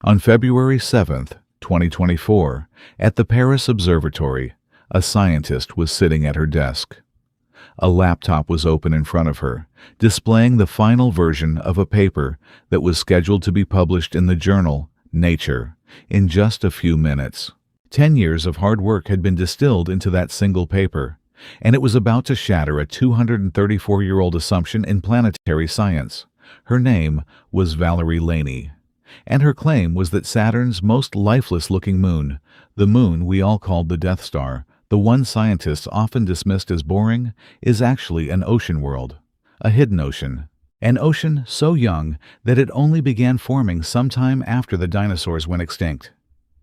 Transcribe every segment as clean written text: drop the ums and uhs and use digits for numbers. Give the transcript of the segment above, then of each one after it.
On February 7th, 2024, at the Paris Observatory, a scientist was sitting at her desk. A laptop was open in front of her, displaying the final version of a paper that was scheduled to be published in the journal Nature in just a few minutes. 10 years of hard work had been distilled into that single paper, and it was about to shatter a 234-year-old assumption in planetary science. Her name was Valerie Laney, and her claim was that Saturn's most lifeless-looking moon, the moon we all called the Death Star, the one scientists often dismissed as boring, is actually an ocean world, a hidden ocean. An ocean so young that it only began forming sometime after the dinosaurs went extinct.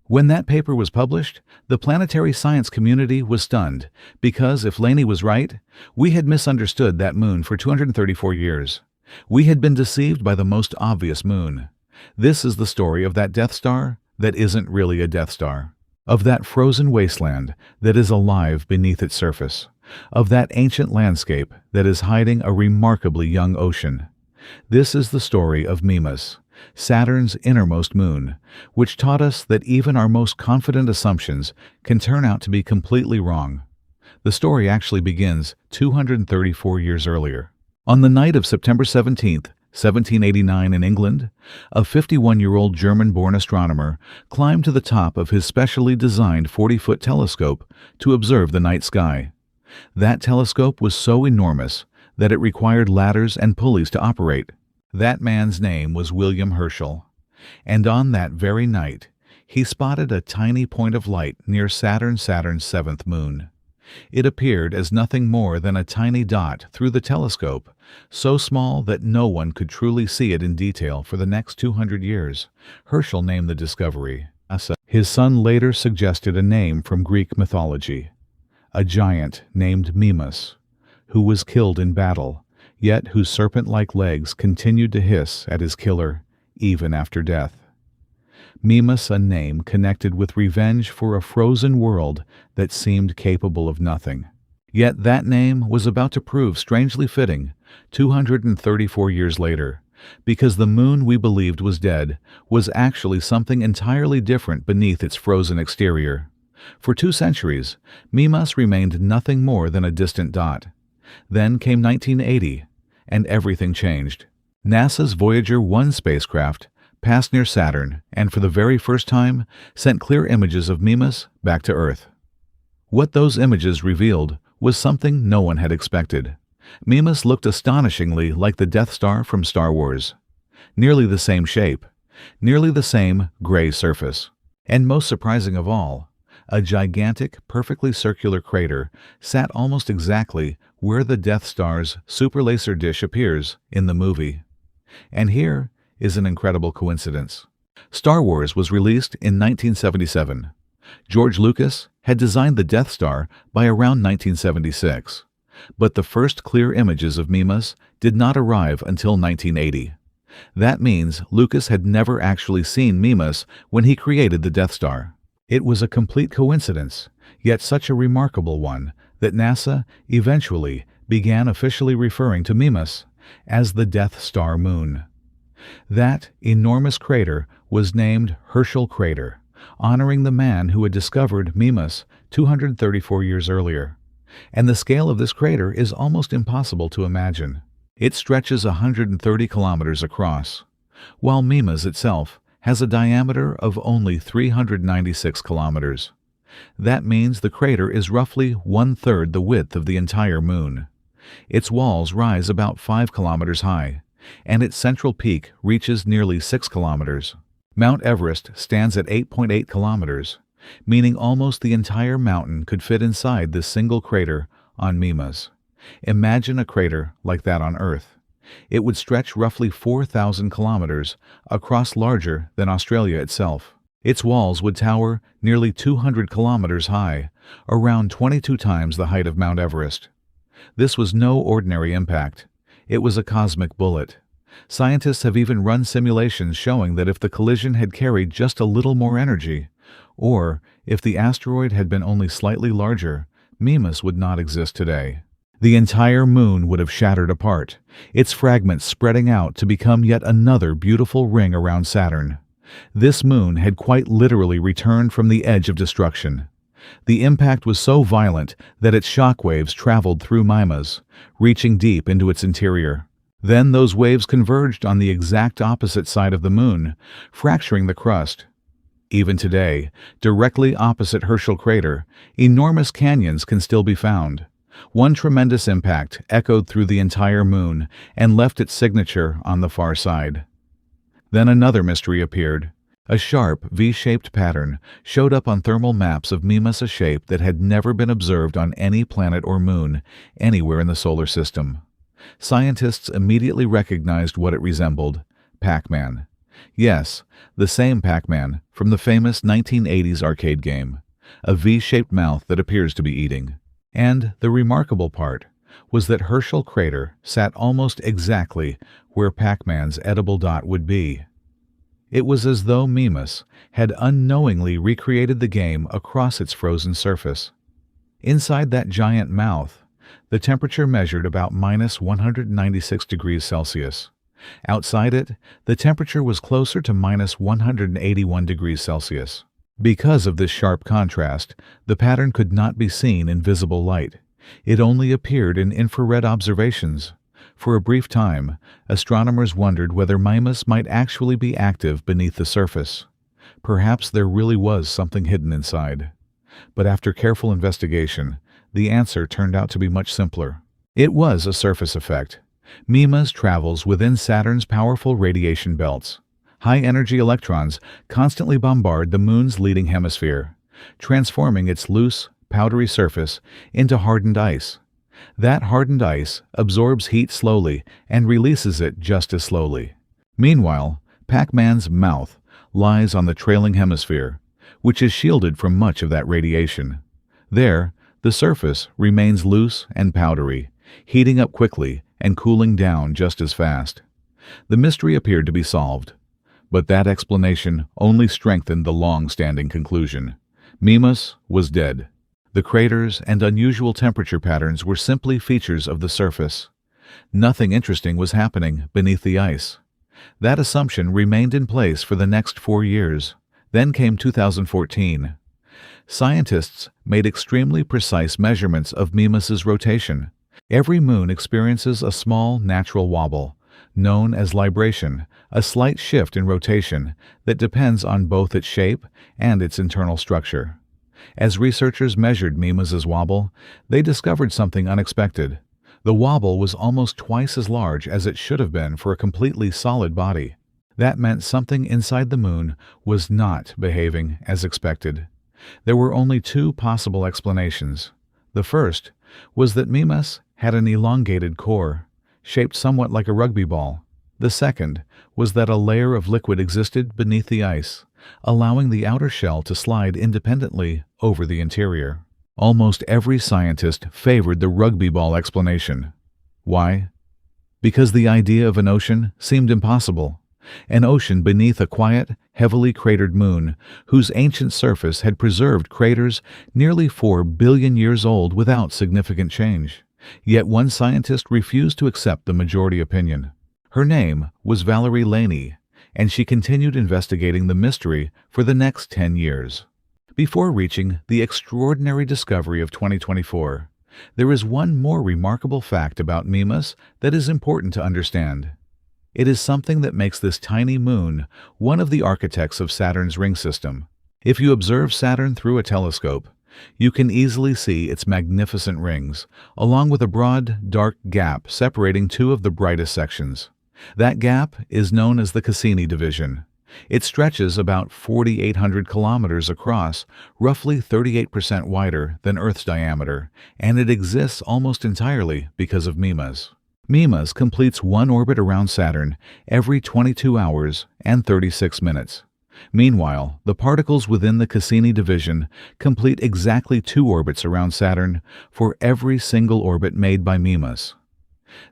When that paper was published, the planetary science community was stunned, because if Laney was right, we had misunderstood that moon for 234 years. We had been deceived by the most obvious moon. This is the story of that Death Star that isn't really a Death Star, of that frozen wasteland that is alive beneath its surface, of that ancient landscape that is hiding a remarkably young ocean. This is the story of Mimas, Saturn's innermost moon, which taught us that even our most confident assumptions can turn out to be completely wrong. The story actually begins 234 years earlier. On the night of September 17th, 1789 in England, a 51-year-old German-born astronomer climbed to the top of his specially designed 40-foot telescope to observe the night sky. That telescope was so enormous that it required ladders and pulleys to operate. That man's name was William Herschel, and on that very night, he spotted a tiny point of light near Saturn's seventh moon. It appeared as nothing more than a tiny dot through the telescope, so small that no one could truly see it in detail for the next 200 years. Herschel named the discovery Asa. His son later suggested a name from Greek mythology, a giant named Mimas, who was killed in battle, yet whose serpent-like legs continued to hiss at his killer even after death. Mimas, a name connected with revenge for a frozen world that seemed capable of nothing. Yet that name was about to prove strangely fitting 234 years later, because the moon we believed was dead was actually something entirely different beneath its frozen exterior. For 2 centuries, Mimas remained nothing more than a distant dot. Then came 1980, and everything changed. NASA's Voyager 1 spacecraft passed near Saturn and for the very first time sent clear images of Mimas back to Earth. What those images revealed was something no one had expected. Mimas looked astonishingly like the Death Star from Star Wars. Nearly the same shape, nearly the same gray surface, and most surprising of all, a gigantic, perfectly circular crater sat almost exactly where the Death Star's super laser dish appears in the movie. And here is an incredible coincidence. Star Wars was released in 1977. George Lucas had designed the Death Star by around 1976, but the first clear images of Mimas did not arrive until 1980. That means Lucas had never actually seen Mimas when he created the Death Star. It was a complete coincidence, yet such a remarkable one, that NASA eventually began officially referring to Mimas as the Death Star moon. That enormous crater was named Herschel Crater, honoring the man who had discovered Mimas 234 years earlier. And the scale of this crater is almost impossible to imagine. It stretches 130 kilometers across, while Mimas itself has a diameter of only 396 kilometers. That means the crater is roughly 1/3 the width of the entire moon. Its walls rise about 5 kilometers high, and its central peak reaches nearly 6 kilometers. Mount Everest stands at 8.8 kilometers, meaning almost the entire mountain could fit inside this single crater on Mimas. Imagine a crater like that on Earth. It would stretch roughly 4,000 kilometers across, larger than Australia itself. Its walls would tower nearly 200 kilometers high, around 22 times the height of Mount Everest. This was no ordinary impact. It was a cosmic bullet. Scientists have even run simulations showing that if the collision had carried just a little more energy, or if the asteroid had been only slightly larger, Mimas would not exist today. The entire moon would have shattered apart, its fragments spreading out to become yet another beautiful ring around Saturn. This moon had quite literally returned from the edge of destruction. The impact was so violent that its shock waves traveled through Mimas, reaching deep into its interior. Then those waves converged on the exact opposite side of the moon, fracturing the crust. Even today, directly opposite Herschel crater, enormous canyons can still be found. One tremendous impact echoed through the entire moon and left its signature on the far side. Then another mystery appeared. A sharp, V-shaped pattern showed up on thermal maps of Mimas, a shape that had never been observed on any planet or moon anywhere in the solar system. Scientists immediately recognized what it resembled: Pac-Man. Yes, the same Pac-Man from the famous 1980s arcade game, a V-shaped mouth that appears to be eating. And the remarkable part was that Herschel crater sat almost exactly where Pac-Man's edible dot would be. It was as though Mimas had unknowingly recreated the game across its frozen surface. Inside that giant mouth, the temperature measured about minus 196 degrees Celsius. Outside it, the temperature was closer to minus 181 degrees Celsius. Because of this sharp contrast, the pattern could not be seen in visible light. It only appeared in infrared observations. For a brief time, astronomers wondered whether Mimas might actually be active beneath the surface. Perhaps there really was something hidden inside. But after careful investigation, the answer turned out to be much simpler. It was a surface effect. Mimas travels within Saturn's powerful radiation belts. High-energy electrons constantly bombard the Moon's leading hemisphere, transforming its loose, powdery surface into hardened ice. That hardened ice absorbs heat slowly and releases it just as slowly. Meanwhile, Pac-Man's mouth lies on the trailing hemisphere, which is shielded from much of that radiation. There, the surface remains loose and powdery, heating up quickly and cooling down just as fast. The mystery appeared to be solved, but that explanation only strengthened the long-standing conclusion. Mimas was dead. The craters and unusual temperature patterns were simply features of the surface. Nothing interesting was happening beneath the ice. That assumption remained in place for the next 4 years. Then came 2014. Scientists made extremely precise measurements of Mimas's rotation. Every moon experiences a small natural wobble, known as libration, a slight shift in rotation that depends on both its shape and its internal structure. As researchers measured Mimas's wobble, they discovered something unexpected. The wobble was almost twice as large as it should have been for a completely solid body. That meant something inside the moon was not behaving as expected. There were only two possible explanations. The first was that Mimas had an elongated core, shaped somewhat like a rugby ball. The second was that a layer of liquid existed beneath the ice, allowing the outer shell to slide independently over the interior. Almost every scientist favored the rugby ball explanation. Why? Because the idea of an ocean seemed impossible. An ocean beneath a quiet, heavily cratered moon, whose ancient surface had preserved craters nearly 4 billion years old without significant change. Yet one scientist refused to accept the majority opinion. Her name was Valerie Laney, and she continued investigating the mystery for the next 10 years. Before reaching the extraordinary discovery of 2024, there is one more remarkable fact about Mimas that is important to understand. It is something that makes this tiny moon one of the architects of Saturn's ring system. If you observe Saturn through a telescope, you can easily see its magnificent rings, along with a broad, dark gap separating two of the brightest sections. That gap is known as the Cassini division. It stretches about 4,800 kilometers across, roughly 38% wider than Earth's diameter, and it exists almost entirely because of Mimas. Mimas completes one orbit around Saturn every 22 hours and 36 minutes. Meanwhile, the particles within the Cassini division complete exactly 2 orbits around Saturn for every single orbit made by Mimas.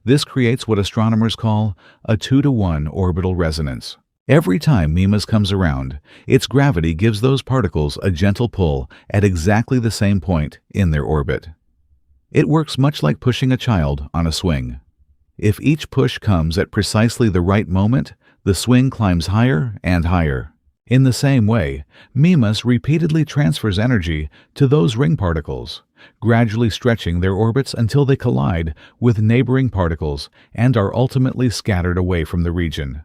This creates what astronomers call a 2-to-1 orbital resonance. Every time Mimas comes around, its gravity gives those particles a gentle pull at exactly the same point in their orbit. It works much like pushing a child on a swing. If each push comes at precisely the right moment, the swing climbs higher and higher. In the same way, Mimas repeatedly transfers energy to those ring particles, gradually stretching their orbits until they collide with neighboring particles and are ultimately scattered away from the region.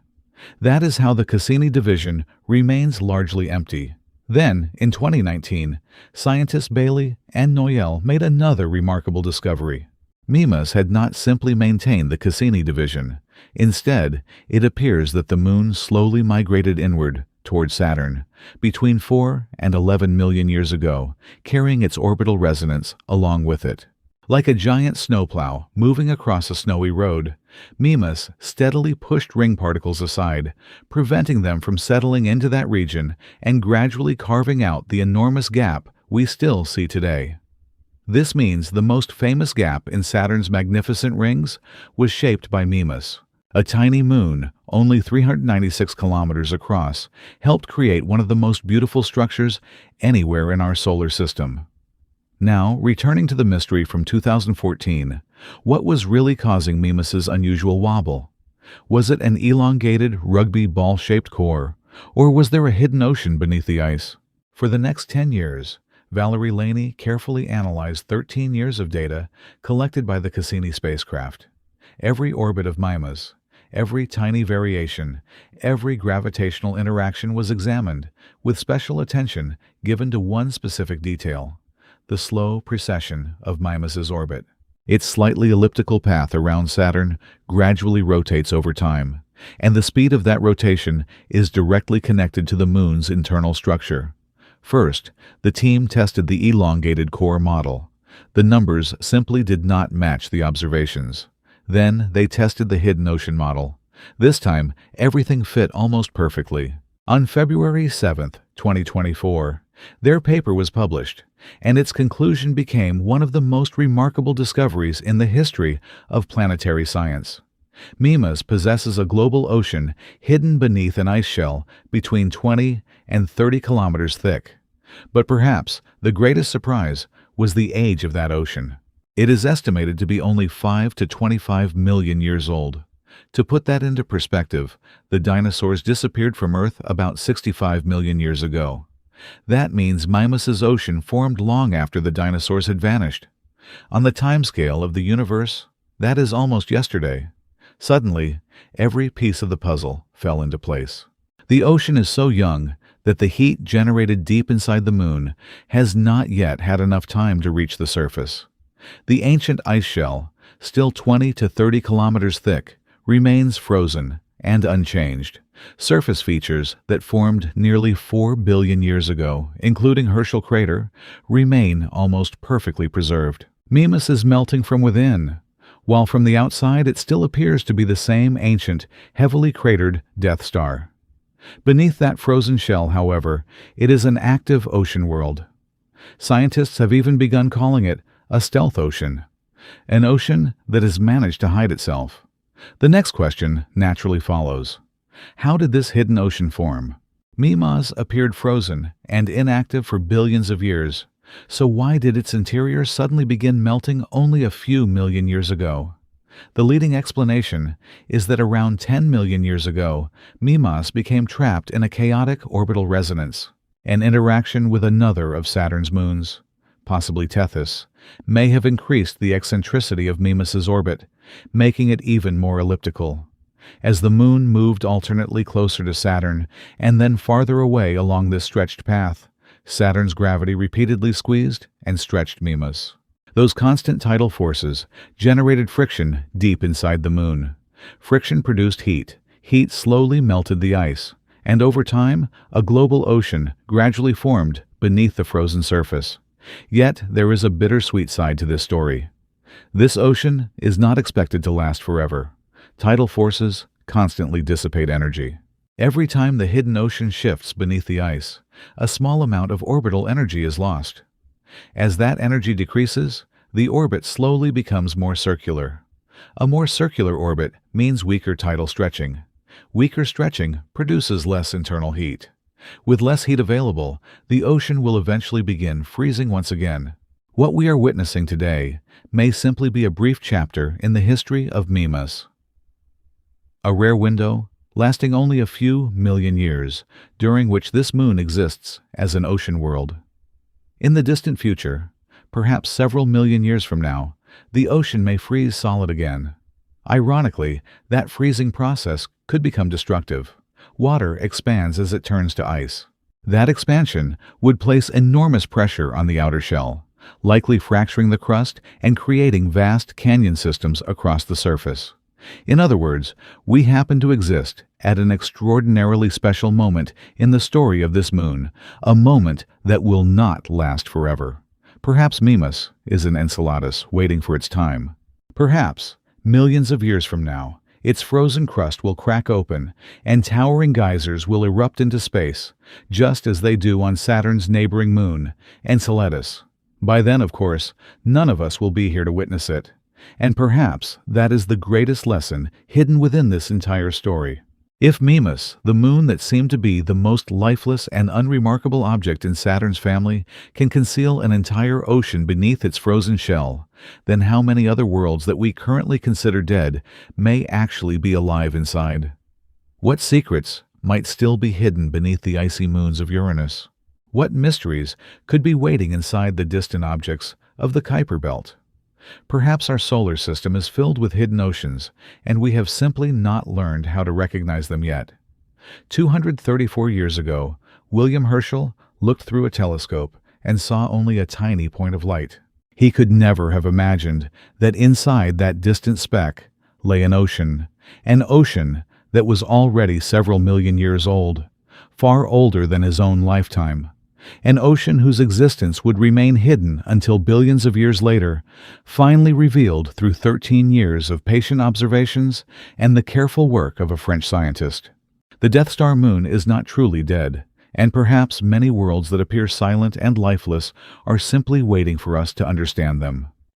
That is how the Cassini division remains largely empty. Then, in 2019, scientists Bailey and Noyelle made another remarkable discovery. Mimas had not simply maintained the Cassini division. Instead, it appears that the Moon slowly migrated inward toward Saturn between 4 and 11 million years ago, carrying its orbital resonance along with it. Like a giant snowplow moving across a snowy road, Mimas steadily pushed ring particles aside, preventing them from settling into that region and gradually carving out the enormous gap we still see today. This means the most famous gap in Saturn's magnificent rings was shaped by Mimas. A tiny moon, only 396 kilometers across, helped create one of the most beautiful structures anywhere in our solar system. Now, returning to the mystery from 2014, what was really causing Mimas's unusual wobble? Was it an elongated, rugby ball-shaped core, or was there a hidden ocean beneath the ice? For the next 10 years, Valerie Laney carefully analyzed 13 years of data collected by the Cassini spacecraft. Every orbit of Mimas, every tiny variation, every gravitational interaction was examined, with special attention given to one specific detail: the slow precession of Mimas's orbit. Its slightly elliptical path around Saturn gradually rotates over time, and the speed of that rotation is directly connected to the Moon's internal structure. First, the team tested the elongated core model. The numbers simply did not match the observations. Then they tested the hidden ocean model. This time, everything fit almost perfectly. On February 7, 2024, their paper was published, and its conclusion became one of the most remarkable discoveries in the history of planetary science. Mimas possesses a global ocean hidden beneath an ice shell between 20 and 30 kilometers thick. But perhaps the greatest surprise was the age of that ocean. It is estimated to be only 5 to 25 million years old. To put that into perspective, the dinosaurs disappeared from Earth about 65 million years ago. That means Mimas's ocean formed long after the dinosaurs had vanished. On the timescale of the universe, that is almost yesterday. Suddenly, every piece of the puzzle fell into place. The ocean is so young that the heat generated deep inside the Moon has not yet had enough time to reach the surface. The ancient ice shell, still 20 to 30 kilometers thick, remains frozen and unchanged. Surface features that formed nearly 4 billion years ago, including Herschel Crater, remain almost perfectly preserved. Mimas is melting from within, while from the outside it still appears to be the same ancient, heavily cratered Death Star. Beneath that frozen shell, however, it is an active ocean world. Scientists have even begun calling it a stealth ocean, an ocean that has managed to hide itself. The next question naturally follows. How did this hidden ocean form? Mimas appeared frozen and inactive for billions of years, so why did its interior suddenly begin melting only a few million years ago? The leading explanation is that around 10 million years ago, Mimas became trapped in a chaotic orbital resonance. An interaction with another of Saturn's moons, possibly Tethys, may have increased the eccentricity of Mimas's orbit, making it even more elliptical. As the Moon moved alternately closer to Saturn and then farther away along this stretched path, Saturn's gravity repeatedly squeezed and stretched Mimas. Those constant tidal forces generated friction deep inside the Moon. Friction produced heat. Heat slowly melted the ice, and over time, a global ocean gradually formed beneath the frozen surface. Yet, there is a bittersweet side to this story. This ocean is not expected to last forever. Tidal forces constantly dissipate energy. Every time the hidden ocean shifts beneath the ice, a small amount of orbital energy is lost. As that energy decreases, the orbit slowly becomes more circular. A more circular orbit means weaker tidal stretching. Weaker stretching produces less internal heat. With less heat available, the ocean will eventually begin freezing once again. What we are witnessing today may simply be a brief chapter in the history of Mimas. A rare window lasting only a few million years, during which this moon exists as an ocean world. In the distant future, perhaps several million years from now, the ocean may freeze solid again. Ironically, that freezing process could become destructive. Water expands as it turns to ice. That expansion would place enormous pressure on the outer shell, likely fracturing the crust and creating vast canyon systems across the surface. In other words, we happen to exist at an extraordinarily special moment in the story of this moon, a moment that will not last forever. Perhaps Mimas is an Enceladus waiting for its time. Perhaps, millions of years from now, its frozen crust will crack open, and towering geysers will erupt into space, just as they do on Saturn's neighboring moon, Enceladus. By then, of course, none of us will be here to witness it. And perhaps that is the greatest lesson hidden within this entire story. If Mimas, the moon that seemed to be the most lifeless and unremarkable object in Saturn's family, can conceal an entire ocean beneath its frozen shell, then how many other worlds that we currently consider dead may actually be alive inside? What secrets might still be hidden beneath the icy moons of Uranus? What mysteries could be waiting inside the distant objects of the Kuiper Belt? Perhaps our solar system is filled with hidden oceans, and we have simply not learned how to recognize them yet. 234 years ago, William Herschel looked through a telescope and saw only a tiny point of light. He could never have imagined that inside that distant speck lay an ocean that was already several million years old, far older than his own lifetime. An ocean whose existence would remain hidden until billions of years later, finally revealed through 13 years of patient observations and the careful work of a French scientist. The Death Star moon is not truly dead, and perhaps many worlds that appear silent and lifeless are simply waiting for us to understand them.